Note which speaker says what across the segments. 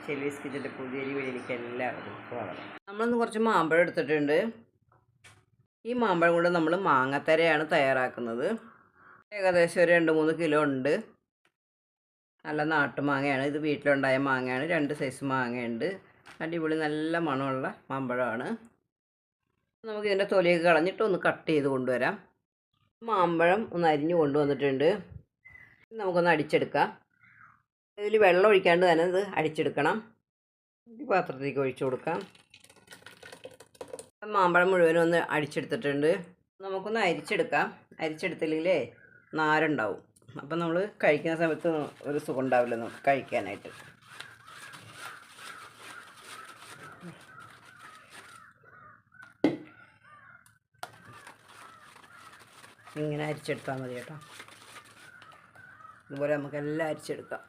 Speaker 1: ചെല്ലീസ് കിച്ചൻ്റെ പുതിയൊരു വീഡിയോയിലേക്ക് എല്ലാവർക്കും സ്വാഗതം. നമ്മളിന്ന് കുറച്ച് മാമ്പഴം എടുത്തിട്ടുണ്ട്. ഈ മാമ്പഴം കൊണ്ട് നമ്മൾ മാങ്ങത്തരയാണ് തയ്യാറാക്കുന്നത്. ഏകദേശം ഒരു 2-3 കിലോ ഉണ്ട്. നല്ല നാട്ടുമാങ്ങയാണ്. ഇത് വീട്ടിലുണ്ടായ മാങ്ങയാണ്. 2 സൈസ് മാങ്ങയുണ്ട്. അടിപൊളി നല്ല മണമുള്ള മാമ്പഴമാണ്. നമുക്കിതിൻ്റെ തൊലിയൊക്കെ കളഞ്ഞിട്ട് ഒന്ന് കട്ട് ചെയ്ത് കൊണ്ടുവരാം. മാമ്പഴം ഒന്ന് അരിഞ്ഞ് കൊണ്ടുവന്നിട്ടുണ്ട്. നമുക്കൊന്ന് അടിച്ചെടുക്കാം. ഇതിൽ വെള്ളം ഒഴിക്കാണ്ട് തന്നെ ഇത് അടിച്ചെടുക്കണം. ഈ പാത്രത്തിലേക്ക് ഒഴിച്ചു കൊടുക്കാം. മാമ്പഴം മുഴുവനും ഒന്ന് അടിച്ചെടുത്തിട്ടുണ്ട്. നമുക്കൊന്ന് അരിച്ചെടുക്കാം. അരിച്ചെടുത്തില്ലെങ്കിലേ നാരുണ്ടാവും. അപ്പം നമ്മൾ കഴിക്കുന്ന സമയത്ത് ഒരു സുഖം ഉണ്ടാവില്ല നമുക്ക് കഴിക്കാനായിട്ട്. ഇങ്ങനെ അരിച്ചെടുത്താൽ മതി കേട്ടോ. ഇതുപോലെ നമുക്കെല്ലാം അരിച്ചെടുക്കാം.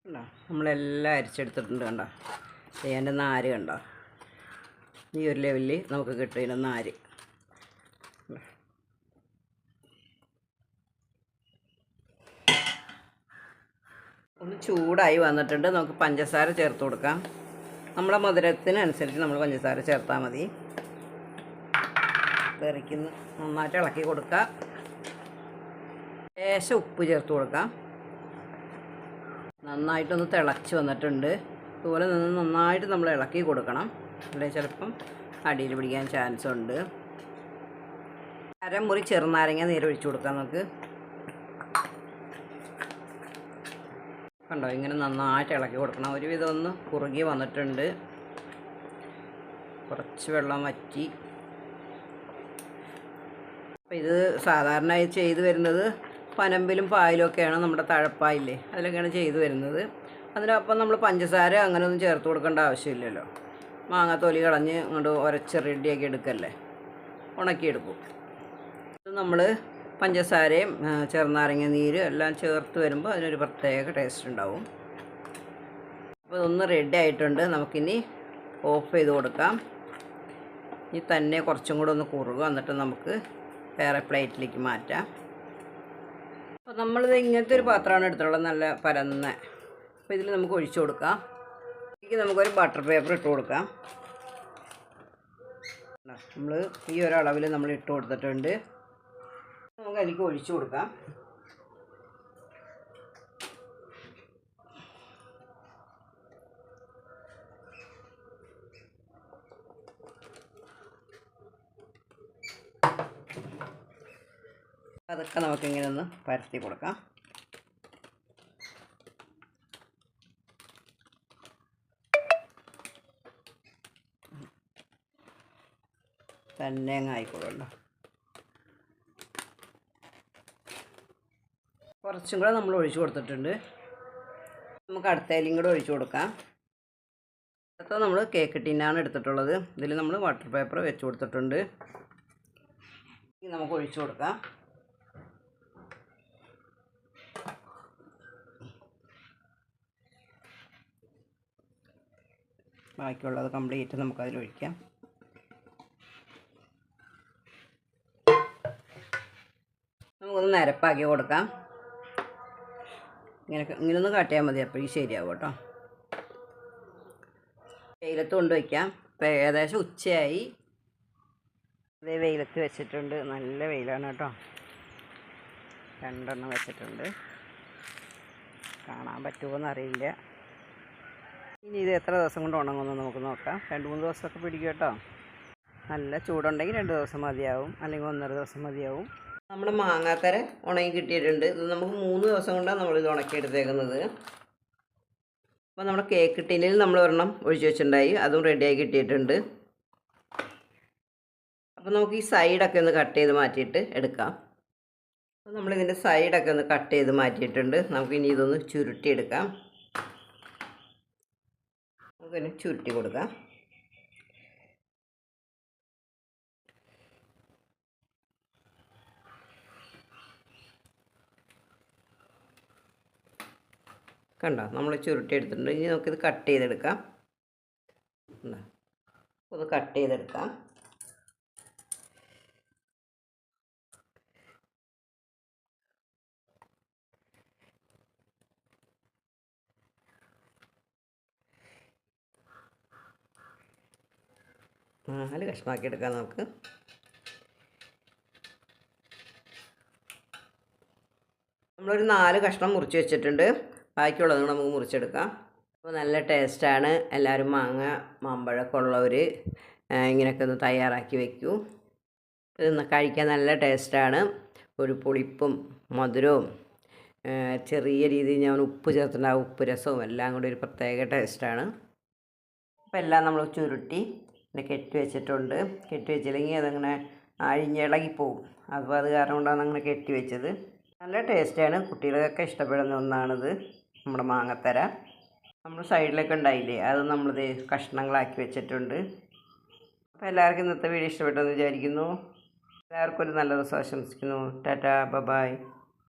Speaker 1: കണ്ടോ, നമ്മളെല്ലാം അരിച്ചെടുത്തിട്ടുണ്ട്. കണ്ടോ, അതിൻ്റെ നാര് കണ്ടോ, ഈ ഒരു ലെവലിൽ നമുക്ക് കിട്ടും ഇതിൻ്റെ നാര്. ഒന്ന് ചൂടായി വന്നിട്ടുണ്ട്. നമുക്ക് പഞ്ചസാര ചേർത്ത് കൊടുക്കാം. നമ്മളെ മധുരത്തിനനുസരിച്ച് നമ്മൾ പഞ്ചസാര ചേർത്താൽ മതി. തെറിക്കുന്ന നന്നായിട്ട് ഇളക്കി കൊടുക്കുക. ലേശം ഉപ്പ് ചേർത്ത് കൊടുക്കാം. നന്നായിട്ടൊന്ന് തിളച്ച് വന്നിട്ടുണ്ട്. ഇതുപോലെ നിന്ന് നന്നായിട്ട് നമ്മൾ ഇളക്കി കൊടുക്കണം. അല്ലെങ്കിൽ ചിലപ്പം അടിയിൽ പിടിക്കാൻ ചാൻസ് ഉണ്ട്. അരമുറി ചെറുനാരങ്ങ നീര് ഒഴിച്ചു കൊടുക്കാം നമുക്ക്. കണ്ടോ, ഇങ്ങനെ നന്നായിട്ട് ഇളക്കി കൊടുക്കണം. ഒരുവിധം ഒന്ന് കുറുകി വന്നിട്ടുണ്ട്. കുറച്ച് വെള്ളം വറ്റി. അപ്പോൾ ഇത് സാധാരണ ചെയ്ത് വരുന്നത് പനമ്പിലും പായലും ഒക്കെയാണ്. നമ്മുടെ തഴപ്പായില്ലേ, അതിലൊക്കെയാണ് ചെയ്തു വരുന്നത്. അതിനൊപ്പം നമ്മൾ പഞ്ചസാര അങ്ങനെയൊന്നും ചേർത്ത് കൊടുക്കേണ്ട ആവശ്യമില്ലല്ലോ. മാങ്ങ തൊലി കളഞ്ഞ് അങ്ങോട്ട് ഉരച്ച് റെഡിയാക്കി എടുക്കല്ലേ, ഉണക്കിയെടുക്കും. ഇത് നമ്മൾ പഞ്ചസാരയും ചെറുനാരങ്ങ നീര് എല്ലാം ചേർത്ത് വരുമ്പോൾ അതിനൊരു പ്രത്യേക ടേസ്റ്റ് ഉണ്ടാവും. അപ്പോൾ ഇതൊന്ന് റെഡി ആയിട്ടുണ്ട്. നമുക്കിനി ഓഫ് ചെയ്ത് കൊടുക്കാം. ഇനി തന്നെ കുറച്ചും കൂടെ ഒന്ന് കുറുകുക. എന്നിട്ട് നമുക്ക് വേറെ പ്ലേറ്റിലേക്ക് മാറ്റാം. അപ്പോൾ നമ്മളിത് ഇങ്ങനത്തെ ഒരു പാത്രമാണ് എടുത്തിട്ടുള്ളത്, നല്ല പരന്ന. അപ്പോൾ ഇതിൽ നമുക്ക് ഒഴിച്ചു കൊടുക്കാം. ഇതിലേക്ക് നമുക്കൊരു ബട്ടർ പേപ്പർ ഇട്ട് കൊടുക്കാം. നമ്മൾ ഈ ഒരളവിൽ നമ്മൾ ഇട്ട് കൊടുത്തിട്ടുണ്ട്. നമുക്ക് അതിലേക്ക് ഒഴിച്ചു കൊടുക്കാം. അതൊക്കെ നമുക്കിങ്ങനെ ഒന്ന് പരത്തി കൊടുക്കാം. തന്നെ അങ്ങ് ആയിക്കോളൂല്ലോ. കുറച്ചും കൂടെ നമ്മൾ ഒഴിച്ചു കൊടുത്തിട്ടുണ്ട്. നമുക്ക് അടുത്തയിലും കൂടെ ഒഴിച്ചു കൊടുക്കാം. അടുത്ത നമ്മൾ കേക്ക് ടിന്നാണ് എടുത്തിട്ടുള്ളത്. ഇതിൽ നമ്മൾ വാട്ടർ പേപ്പർ വെച്ച് കൊടുത്തിട്ടുണ്ട്. നമുക്ക് ഒഴിച്ചു കൊടുക്കാം. ബാക്കിയുള്ളത് കംപ്ലീറ്റ് നമുക്കതിലൊഴിക്കാം. നമുക്കൊന്ന് നിരപ്പാക്കി കൊടുക്കാം. ഇങ്ങനൊന്ന് കാട്ടിയാൽ മതി, അപ്പോഴേക്കും ശരിയാവും കേട്ടോ. വെയിലത്ത് കൊണ്ടുവയ്ക്കാം. ഇപ്പോൾ ഏകദേശം ഉച്ചയായി. അതേ വെയിലത്ത് വെച്ചിട്ടുണ്ട്. നല്ല വെയിലാണ് കേട്ടോ. 2 എണ്ണം വെച്ചിട്ടുണ്ട്. കാണാൻ പറ്റുമോ എന്നറിയില്ല. ഇനി ഇത് എത്ര ദിവസം കൊണ്ട് ഉണങ്ങുമെന്ന് നമുക്ക് നോക്കാം. 2-3 ദിവസമൊക്കെ പിടിക്കും കേട്ടോ. നല്ല ചൂടുണ്ടെങ്കിൽ 2 ദിവസം മതിയാവും, അല്ലെങ്കിൽ 1.5 ദിവസം മതിയാവും. നമ്മുടെ മാങ്ങാത്തര ഉണങ്ങി കിട്ടിയിട്ടുണ്ട്. ഇത് നമുക്ക് 3 ദിവസം കൊണ്ടാണ് നമ്മളിത് ഉണക്കിയെടുത്തേക്കുന്നത്. അപ്പോൾ നമ്മുടെ കേക്ക് ടിന്നിൽ നമ്മൾ ഒരെണ്ണം ഒഴിച്ച് വെച്ചിട്ടുണ്ടായി, അതും റെഡിയായി കിട്ടിയിട്ടുണ്ട്. അപ്പോൾ നമുക്ക് ഈ സൈഡൊക്കെ ഒന്ന് കട്ട് ചെയ്ത് മാറ്റിയിട്ട് എടുക്കാം. അപ്പോൾ നമ്മളിതിൻ്റെ സൈഡൊക്കെ ഒന്ന് കട്ട് ചെയ്ത് മാറ്റിയിട്ടുണ്ട്. നമുക്കിനി ഇതൊന്ന് ചുരുട്ടിയെടുക്കാം. നമുക്കിനി ചുരുട്ടി കൊടുക്കാം. കണ്ടോ, നമ്മൾ ചുരുട്ടി എടുത്തിട്ടുണ്ട്. ഇനി നമുക്കിത് കട്ട് ചെയ്തെടുക്കാം. ഒന്ന് കട്ട് ചെയ്തെടുക്കാം. 4 കഷ്ണമാക്കി എടുക്കാം നമുക്ക്. നമ്മളൊരു 4 കഷ്ണം മുറിച്ച് വെച്ചിട്ടുണ്ട്. ബാക്കിയുള്ളത് നമുക്ക് മുറിച്ചെടുക്കാം. അപ്പോൾ നല്ല ടേസ്റ്റാണ്. എല്ലാവരും മാമ്പഴമൊക്കെ ഉള്ളവർ ഇങ്ങനെയൊക്കെ ഒന്ന് തയ്യാറാക്കി വയ്ക്കൂ. ഇത് കഴിക്കാൻ നല്ല ടേസ്റ്റാണ്. ഒരു പുളിപ്പും മധുരവും ചെറിയ രീതിയിൽ ഞാൻ ഉപ്പ് ചേർത്തിട്ടുണ്ട്. ആ ഉപ്പ് രസവും എല്ലാം കൂടി ഒരു പ്രത്യേക ടേസ്റ്റാണ്. അപ്പോൾ എല്ലാം നമ്മൾ ചുരുട്ടി പിന്നെ കെട്ടി വെച്ചിട്ടുണ്ട്. കെട്ടി വെച്ചില്ലെങ്കിൽ അതങ്ങനെ അഴിഞ്ഞിളകിപ്പോവും. അപ്പോൾ അത് കാരണം കൊണ്ടാണ് അങ്ങനെ കെട്ടി വെച്ചത്. നല്ല ടേസ്റ്റാണ്. കുട്ടികൾക്കൊക്കെ ഇഷ്ടപ്പെടുന്ന ഒന്നാണിത്. നമ്മുടെ മാങ്ങത്തര നമ്മൾ സൈഡിലൊക്കെ ഉണ്ടായില്ലേ, അത് നമ്മളിത് കഷ്ണങ്ങളാക്കി വെച്ചിട്ടുണ്ട്. അപ്പോൾ എല്ലാവർക്കും ഇന്നത്തെ വീഡിയോ ഇഷ്ടപ്പെട്ടെന്ന് വിചാരിക്കുന്നു. എല്ലാവർക്കും ഒരു നല്ല ദിവസം ആശംസിക്കുന്നു. ടാറ്റാ, ബൈ.